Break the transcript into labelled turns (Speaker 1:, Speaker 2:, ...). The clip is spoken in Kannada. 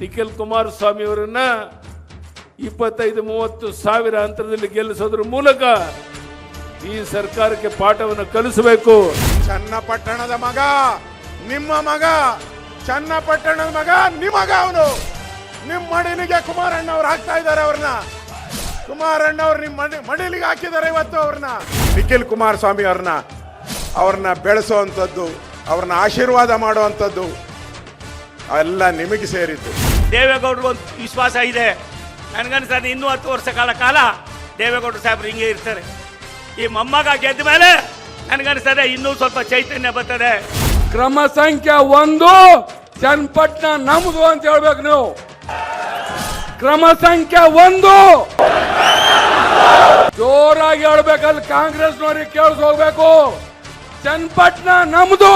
Speaker 1: ನಿಖಿಲ್ ಕುಮಾರಸ್ವಾಮಿ ಅವರನ್ನ 25-30 ಸಾವಿರ ಅಂತರದಲ್ಲಿ ಗೆಲ್ಲಿಸೋದ್ರ ಮೂಲಕ ಈ ಸರ್ಕಾರಕ್ಕೆ ಪಾಠವನ್ನು ಕಲಿಸಬೇಕು.
Speaker 2: ಚನ್ನಪಟ್ಟಣದ ಮಗ ನಿಮ್ಮ ಮಗ, ಚನ್ನಪಟ್ಟಣದ ಮಗ ನಿಮ್ಮ ಮಗ, ಅವನು ನಿಮ್ಮ ಮಡಿಲಿಗೆ ಕುಮಾರಣ್ಣ ಅವ್ರು ಹಾಕ್ತಾ ಇದ್ದಾರೆ. ಕುಮಾರಣ್ಣ ಅವ್ರು ನಿಮ್ಮ ಮಡಿಲಿಗೆ ಹಾಕಿದ್ದಾರೆ ಇವತ್ತು ಅವ್ರನ್ನ. ನಿಖಿಲ್ ಕುಮಾರಸ್ವಾಮಿ ಅವ್ರನ್ನ ಬೆಳೆಸುವಂಥದ್ದು, ಅವ್ರನ್ನ ಆಶೀರ್ವಾದ ಮಾಡುವಂಥದ್ದು ಎಲ್ಲ ನಿಮಗೆ ಸೇರಿದ್ದು.
Speaker 3: ದೇವೇಗೌಡರು ಒಂದು ವಿಶ್ವಾಸ ಇದೆ ನನಗನ್ಸದೆ, ಇನ್ನೂ 10 ವರ್ಷ ಕಾಲ ದೇವೇಗೌಡರು ಸಾಹೇಬ್ರು ಹಿಂಗೆ ಇರ್ತಾರೆ. ಈ ಮೊಮ್ಮಗ ಗೆದ್ದ ಮೇಲೆ ನನಗನ್ಸದೆ ಇನ್ನೂ ಸ್ವಲ್ಪ ಚೈತನ್ಯ ಬರ್ತದೆ.
Speaker 4: ಕ್ರಮ ಸಂಖ್ಯೆ 1 ಚನ್ನಪಟ್ಟಣ ನಮ್ದು ಅಂತ ಹೇಳ್ಬೇಕು ನೀವು. ಕ್ರಮ ಸಂಖ್ಯೆ 1 ಜೋರಾಗಿ ಹೇಳ್ಬೇಕಲ್ಲಿ ಕಾಂಗ್ರೆಸ್ನವ್ರಿಗೆ ಕೇಳಿಸ್ ಹೋಗ್ಬೇಕು. ಚನ್ನಪಟ್ಟಣ ನಮ್ದು.